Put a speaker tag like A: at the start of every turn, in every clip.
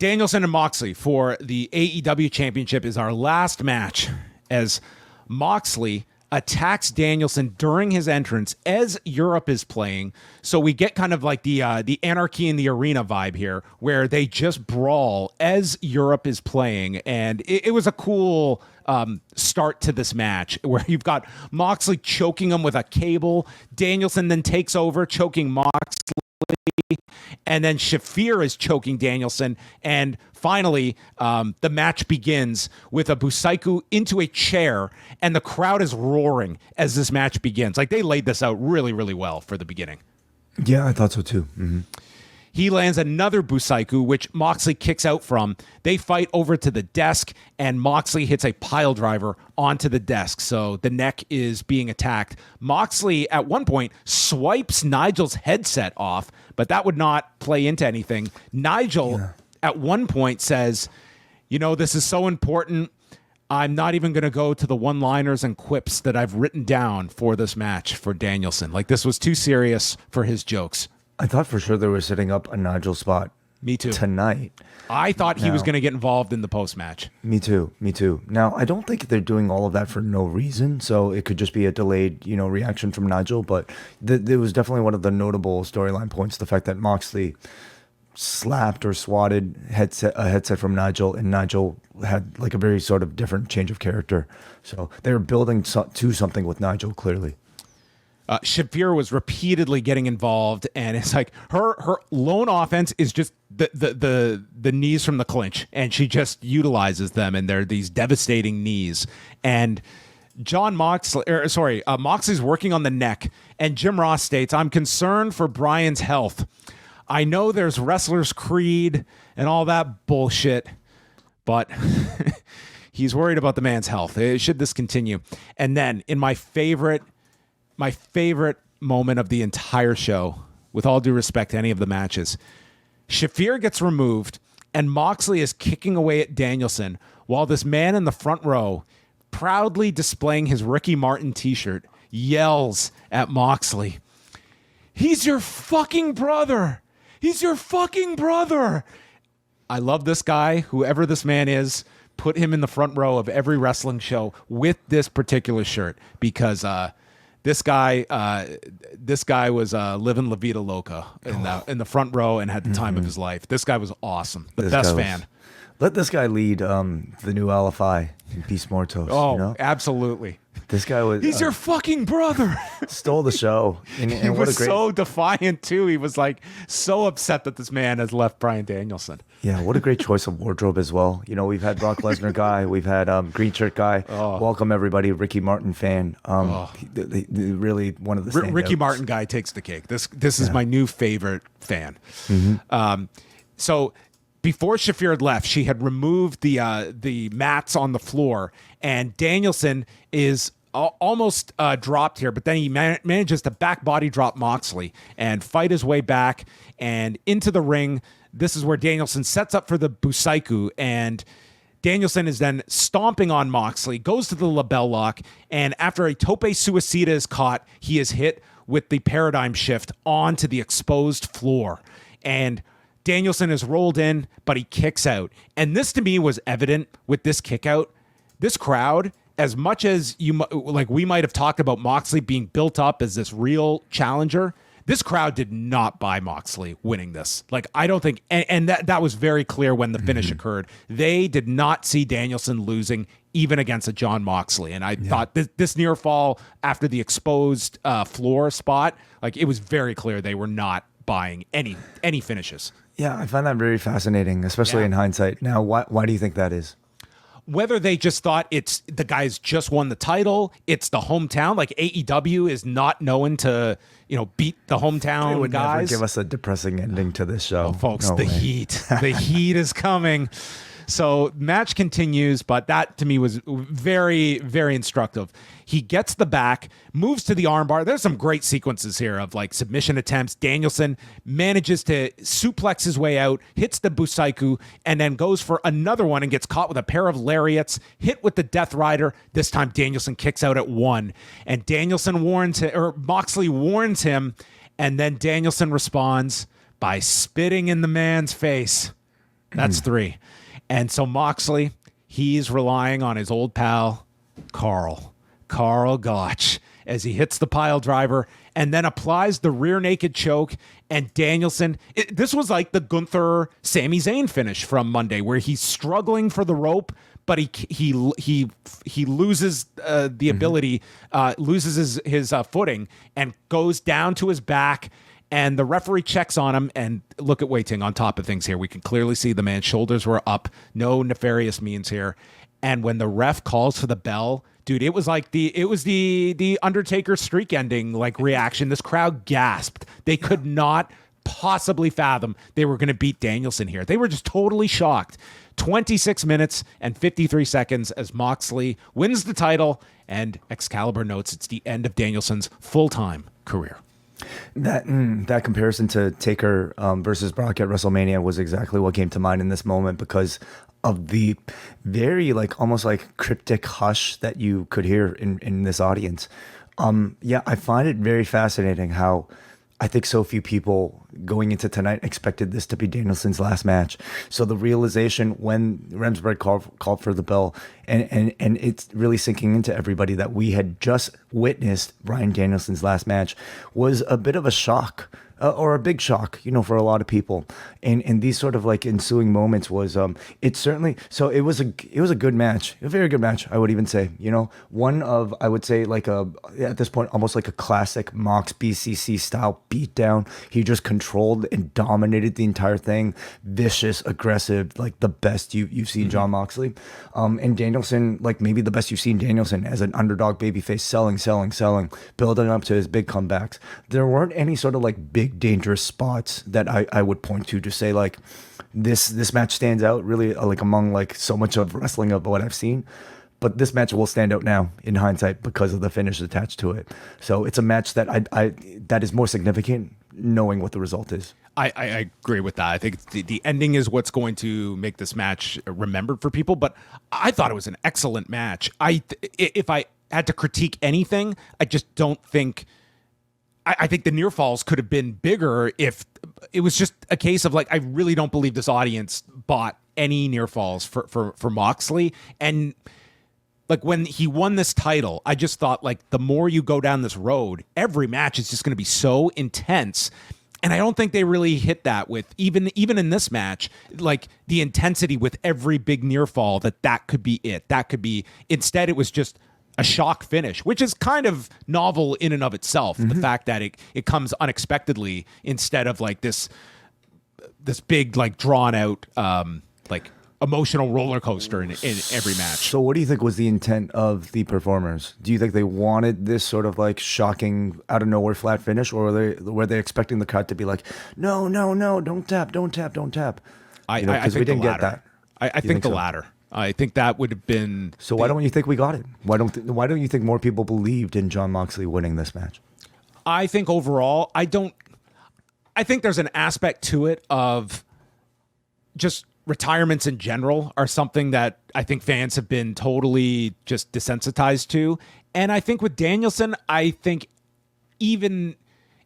A: Danielson and Moxley for the AEW Championship is our last match as Moxley attacks Danielson during his entrance as Europe is playing. So we get kind of like the Anarchy in the Arena vibe here, where they just brawl as Europe is playing. And it was a cool start to this match where you've got Moxley choking him with a cable. Danielson then takes over, choking Moxley. And then Shafir is choking Danielson. And finally, the match begins with a Busaiku into a chair, and the crowd is roaring as this match begins. Like, they laid this out really, really well for the beginning.
B: Yeah, I thought so too. Mm-hmm.
A: He lands another Busaiku, which Moxley kicks out from. They fight over to the desk, and Moxley hits a pile driver onto the desk. So the neck is being attacked. Moxley, at one point, swipes Nigel's headset off, but that would not play into anything. Nigel, at one point, says, you know, this is so important. I'm not even going to go to the one-liners and quips that I've written down for this match for Danielson. Like, this was too serious for his jokes.
B: I thought for sure they were setting up a Nigel spot.
A: Me too.
B: Tonight.
A: I thought he was going to get involved in the post-match.
B: Me too. Now, I don't think they're doing all of that for no reason, so it could just be a delayed, reaction from Nigel, but it was definitely one of the notable storyline points, the fact that Moxley slapped or swatted a headset from Nigel, and Nigel had like a very sort of different change of character. So they were building to something with Nigel, clearly.
A: Shafir was repeatedly getting involved, and it's like her lone offense is just the knees from the clinch, and she just utilizes them, and they're these devastating knees. And Moxley's working on the neck, and Jim Ross states, "I'm concerned for Bryan's health. I know there's wrestler's creed and all that bullshit, but he's worried about the man's health. Should this continue?" And then in my favorite moment of the entire show, with all due respect to any of the matches, Shafir gets removed and Moxley is kicking away at Danielson while this man in the front row, proudly displaying his Ricky Martin t-shirt, yells at Moxley, "He's your fucking brother! He's your fucking brother!" I love this guy, whoever this man is. Put him in the front row of every wrestling show with this particular shirt, because this guy was living La Vida Loca in the front row and had the time of his life. This guy was awesome. The best fan.
B: Let this guy lead the new LFI in Peace Mortos.
A: Oh, absolutely.
B: This guy was...
A: He's your fucking brother.
B: Stole the show. And
A: he was so defiant, too. He was like so upset that this man has left Bryan Danielson.
B: Yeah, what a great choice of wardrobe as well. We've had Brock Lesnar guy. We've had Green Shirt guy. Oh. Welcome, everybody. Ricky Martin fan. Really one of the standouts.
A: Ricky Martin guy takes the cake. This is my new favorite fan. Mm-hmm. So... before Shafir had left, she had removed the mats on the floor, and Danielson is almost dropped here, but then he manages to back body drop Moxley and fight his way back and into the ring. This is where Danielson sets up for the Busaiku, and Danielson is then stomping on Moxley, goes to the label lock, and after a tope suicida is caught, he is hit with the paradigm shift onto the exposed floor. And Danielson is rolled in, but he kicks out. And this to me was evident with this kick out. This crowd, as much as we might have talked about Moxley being built up as this real challenger, this crowd did not buy Moxley winning this. Like, I don't think, and that was very clear when the finish occurred. They did not see Danielson losing even against a John Moxley. And I thought this near fall after the exposed floor spot, like, it was very clear they were not buying any finishes.
B: Yeah, I find that very fascinating, especially in hindsight. Now, why do you think that is?
A: Whether they just thought it's the guys just won the title, it's the hometown. Like, AEW is not known to, beat the hometown
B: They would
A: guys.
B: never give us a depressing ending to this show.
A: Oh, folks,
B: No
A: the
B: way.
A: heat. The heat is coming. So match continues, but that to me was very, very instructive. He gets the back, moves to the armbar. There's some great sequences here of like submission attempts. Danielson manages to suplex his way out, hits the Busaiku, and then goes for another one and gets caught with a pair of lariats, hit with the Death Rider. This time Danielson kicks out at one, and Moxley warns him, and then Danielson responds by spitting in the man's face. That's 3. And so Moxley, he's relying on his old pal, Carl Gotch, as he hits the pile driver and then applies the rear naked choke. And Danielson, this was like the Gunther Sami Zayn finish from Monday, where he's struggling for the rope, but he loses the ability, loses his footing, and goes down to his back. And the referee checks on him, and look at Wei Ting on top of things here. We can clearly see the man's shoulders were up. No nefarious means here. And when the ref calls for the bell, dude, it was the Undertaker streak ending like reaction. This crowd gasped. They could not possibly fathom they were going to beat Danielson here. They were just totally shocked. 26 minutes and 53 seconds as Moxley wins the title, and Excalibur notes it's the end of Danielson's full-time career.
B: That comparison to Taker versus Brock at WrestleMania was exactly what came to mind in this moment, because of the very almost cryptic hush that you could hear in this audience. I find it very fascinating how I think so few people going into tonight expected this to be Danielson's last match. So the realization when Remsburg called for the bell, and it's really sinking into everybody that we had just witnessed Bryan Danielson's last match, was a bit of a shock. Or a big shock, for a lot of people, and these sort of ensuing moments was it certainly. So it was a good match, a very good match, I would even say. One of, I would say, at this point almost like a classic Mox BCC style beatdown. He just controlled and dominated the entire thing, vicious, aggressive, like the best you've seen John Moxley, and Danielson, maybe the best you've seen Danielson as an underdog babyface, selling, building up to his big comebacks. There weren't any sort of big dangerous spots that I would point to say this match stands out really among so much of wrestling of what I've seen, but this match will stand out now in hindsight because of the finish attached to it. So it's a match that that is more significant knowing what the result is.
A: I agree with that. I think the ending is what's going to make this match remembered for people, but I thought it was an excellent match. If I had to critique anything, I just don't think I think the near falls could have been bigger if it was just a case of I really don't believe this audience bought any near falls for Moxley. And when he won this title, I just thought the more you go down this road, every match is just going to be so intense. And I don't think they really hit that with even in this match, the intensity with every big near fall that could be it. That could be, instead it was just a shock finish, which is kind of novel in and of itself. The fact that it comes unexpectedly instead of this big drawn out emotional roller coaster in every match.
B: So what do you think was the intent of the performers? Do you think they wanted this sort of shocking out of nowhere flat finish, or were they expecting the crowd to be no, don't tap?
A: I think
B: we didn't
A: the
B: get that.
A: I think the latter. I think that would have been.
B: So why don't you think we got it? Why don't you think more people believed in John Moxley winning this match?
A: I think overall, I think there's an aspect to it of just retirements in general are something that I think fans have been totally just desensitized to. And I think with Danielson, I think even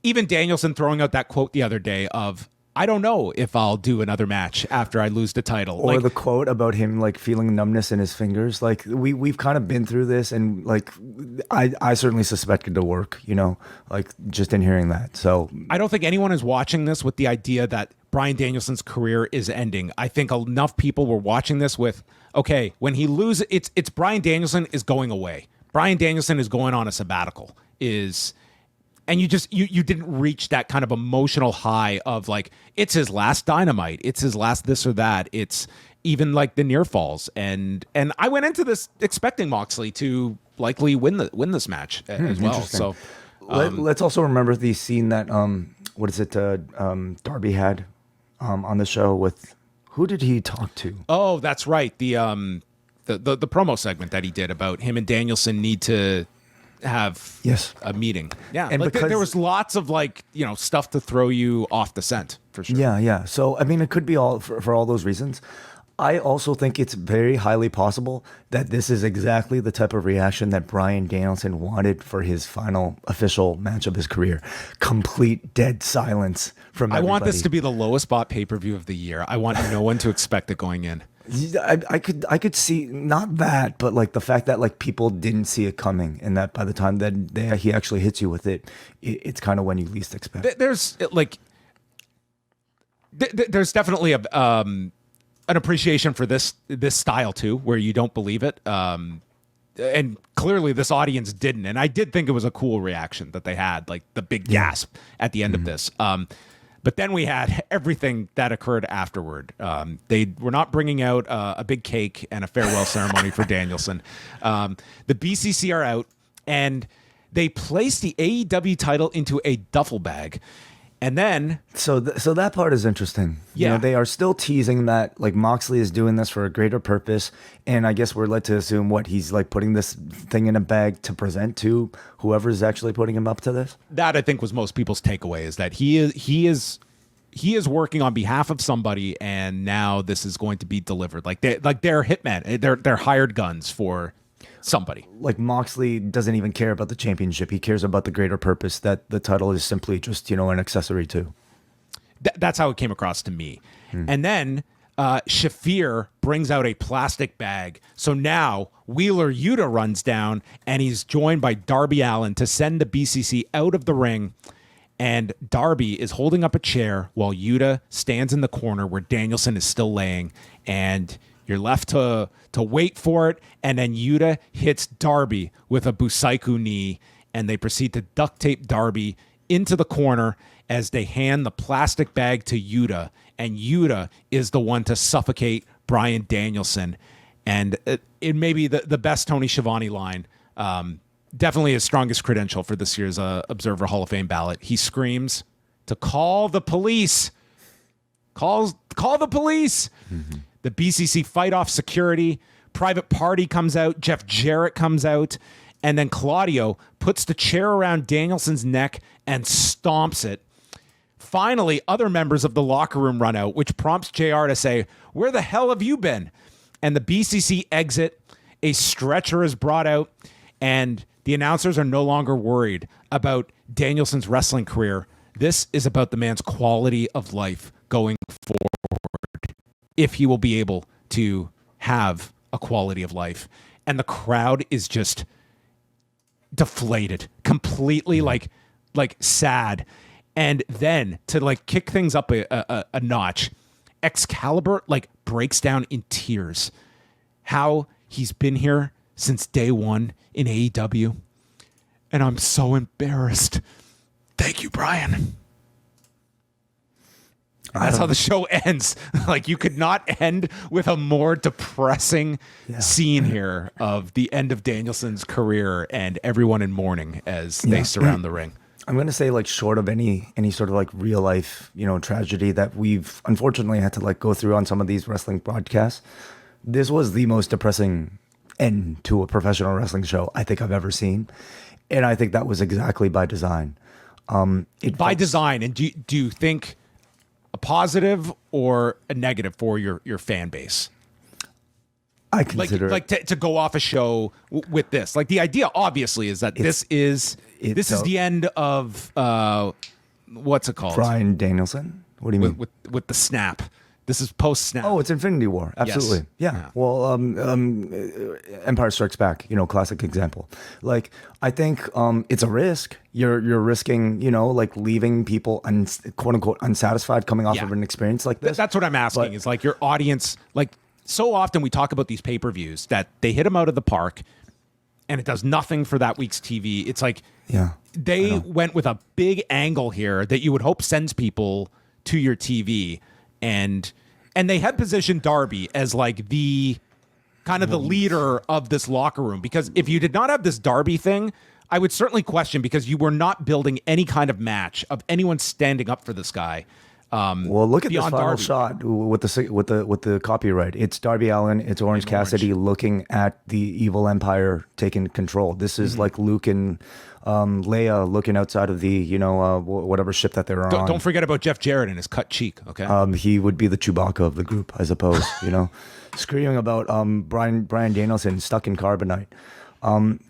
A: Danielson throwing out that quote the other day of, I don't know if I'll do another match after I lose the title.
B: Or the quote about him feeling numbness in his fingers. We've kind of been through this, and I certainly suspect it to work, just in hearing that. So
A: I don't think anyone is watching this with the idea that Bryan Danielson's career is ending. I think enough people were watching this with, okay, when he loses, it's Bryan Danielson is going away. Bryan Danielson is going on a sabbatical. And you didn't reach that kind of emotional high of it's his last Dynamite, it's his last this or that, it's even the near falls, and I went into this expecting Moxley to likely win this match as well. So
B: let's also remember the scene that Darby had on the show with, who did he talk to?
A: Oh, that's right, the promo segment that he did about him and Danielson need to have a meeting. Yeah.
B: And because
A: there was lots of stuff to throw you off the scent for sure.
B: Yeah. So, it could be all for all those reasons. I also think it's very highly possible that this is exactly the type of reaction that Bryan Danielson wanted for his final official match of his career. Complete dead silence from everybody.
A: I want this to be the lowest bought pay-per-view of the year. I want no one to expect it going in.
B: I could see not that, but like the fact that like people didn't see it coming, and that by the time that he actually hits you with it, it's kind of when you least expect.
A: There's there's definitely an appreciation for this style too, where you don't believe it. And clearly this audience didn't. And I did think it was a cool reaction that they had, like the big gasp at the end of this. But then we had everything that occurred afterward. They were not bringing out a big cake and a farewell ceremony for Danielson. The BCC are out, and they placed the AEW title into a duffel bag. And then...
B: So that part is interesting.
A: Yeah.
B: You know, they are still teasing that like Moxley is doing this for a greater purpose. And I guess we're led to assume he's like putting this thing in a bag to present to whoever's actually putting him up to this.
A: That I think was most people's takeaway, is that he is working on behalf of somebody, and now this is going to be delivered. Like they're hitmen. They're hired guns for somebody.
B: Like Moxley doesn't even care about the championship. He cares about the greater purpose that the title is simply just, you know, an accessory to.
A: That's how it came across to me. And then Shafir brings out a plastic bag. So now Wheeler Yuta runs down, and he's joined by Darby Allin to send the BCC out of the ring. And Darby is holding up a chair while Yuta stands in the corner where Danielson is still laying. And you're left to wait for it. And then Yuta hits Darby with a Busaiku knee, and they proceed to duct tape Darby into the corner as they hand the plastic bag to Yuta. And Yuta is the one to suffocate Bryan Danielson. And it may be the best Tony Schiavone line. Definitely his strongest credential for this year's Observer Hall of Fame ballot. He screams to call the police. Call the police. Mm-hmm. The BCC fight off security. Private Party comes out. Jeff Jarrett comes out. And then Claudio puts the chair around Danielson's neck and stomps it. Finally, other members of the locker room run out, which prompts JR to say, "Where the hell have you been?" And the BCC exit. A stretcher is brought out, and the announcers are no longer worried about Danielson's wrestling career. This is about the man's quality of life going forward, if he will be able to have a quality of life. And the crowd is just deflated, completely like sad. And then to like kick things up a notch, Excalibur like breaks down in tears how he's been here since day one in AEW. And I'm so embarrassed. Thank you, Brian. And that's how the show ends. Like, you could not end with a more depressing scene here of the end of Danielson's career and everyone in mourning as they surround the ring.
B: I'm going to say, like, short of any sort of like real life, you know, tragedy that we've unfortunately had to like go through on some of these wrestling broadcasts, this was the most depressing end to a professional wrestling show I think I've ever seen. And I think that was exactly by design.
A: Design. And do you think a positive or a negative for your fan base?
B: I consider
A: to go off a show with this. Like, the idea obviously is that this is the end of what's it called?
B: Bryan Danielson. What do you mean?
A: With the snap. This is post snap.
B: Oh, it's Infinity War. Absolutely. Yes. Yeah. Well, Empire Strikes Back, you know, classic example. Like, I think it's a risk. You're risking, you know, like leaving people quote unquote unsatisfied coming off of an experience like this.
A: That's what I'm asking, is like your audience, like, so often we talk about these pay-per-views that they hit them out of the park and it does nothing for that week's TV. It's like they went with a big angle here that you would hope sends people to your TV. And they had positioned Darby as like the kind of the leader of this locker room, because if you did not have this Darby thing, I would certainly question, because you were not building any kind of match of anyone standing up for this guy.
B: Well, look at this
A: beyond
B: final
A: Darby.
B: shot with the copyright. It's Darby Allin, it's Orange Cassidy looking at the evil empire taking control. This is like Luke and Leia looking outside of the whatever ship that they're on.
A: Don't forget about Jeff Jarrett and his cut cheek. Okay.
B: He would be the Chewbacca of the group, I suppose. Screaming about Brian Danielson stuck in carbonite.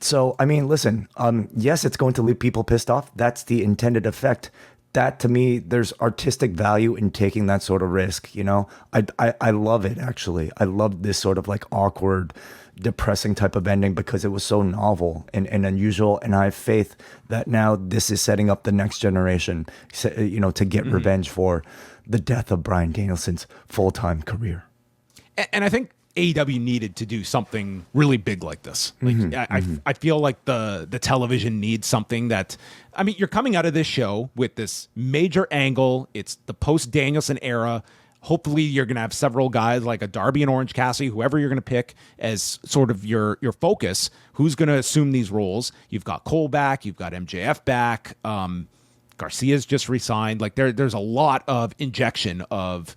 B: So I mean, listen. Yes, it's going to leave people pissed off. That's the intended effect. That to me, there's artistic value in taking that sort of risk. I love it actually. I love this sort of like awkward, depressing type of ending because it was so novel and unusual. And I have faith that now this is setting up the next generation, to get revenge for the death of Bryan Danielson's full-time career.
A: And I think AEW needed to do something really big like this. Like I feel like the television needs something that, I mean, you're coming out of this show with this major angle. It's the post Danielson era. Hopefully you're going to have several guys like a Darby and Orange Cassidy, whoever you're going to pick as sort of your focus, who's going to assume these roles. You've got Cole back. You've got MJF back. Garcia's just re-signed. Like there's a lot of injection of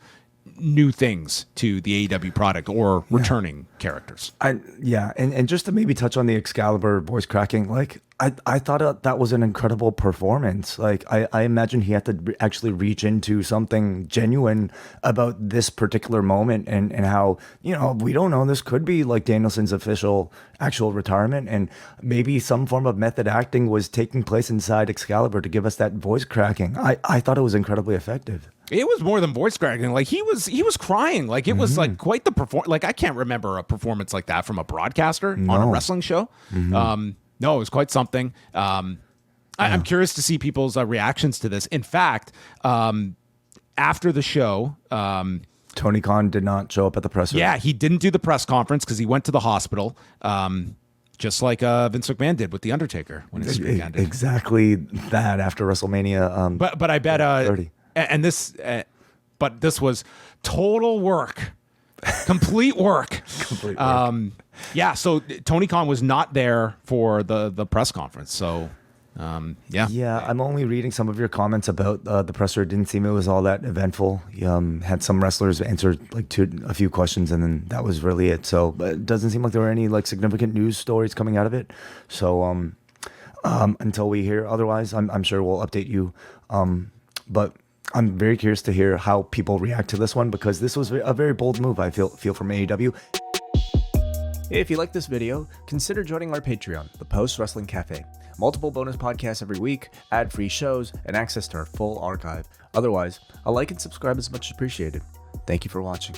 A: new things to the AEW product or returning characters.
B: And just to maybe touch on the Excalibur voice cracking, like I thought that was an incredible performance. Like I imagine he had to actually reach into something genuine about this particular moment and how, we don't know, this could be like Danielson's actual retirement, and maybe some form of method acting was taking place inside Excalibur to give us that voice cracking. I thought it was incredibly effective.
A: It was more than voice cracking. Like he was crying. Like it was like quite the performance. Like I can't remember a performance like that from a broadcaster on a wrestling show. No, it was quite something. I'm curious to see people's reactions to this. In fact, after the show,
B: Tony Khan did not show up at the press.
A: Yeah, he didn't do the press conference because he went to the hospital. Just like Vince McMahon did with The Undertaker when his streak ended.
B: Exactly that after WrestleMania.
A: But I bet
B: 30.
A: And this, but this was total work, complete work.
B: Complete work.
A: Yeah. So Tony Khan was not there for the press conference. So, yeah.
B: I'm only reading some of your comments about the presser. It didn't seem it was all that eventful. Had some wrestlers answer like a few questions, and then that was really it. So it doesn't seem like there were any like significant news stories coming out of it. So until we hear otherwise, I'm sure we'll update you. But I'm very curious to hear how people react to this one, because this was a very bold move, I feel from AEW.
C: If you like this video, consider joining our Patreon, the Post Wrestling Cafe. Multiple bonus podcasts every week, ad-free shows, and access to our full archive. Otherwise, a like and subscribe is much appreciated. Thank you for watching.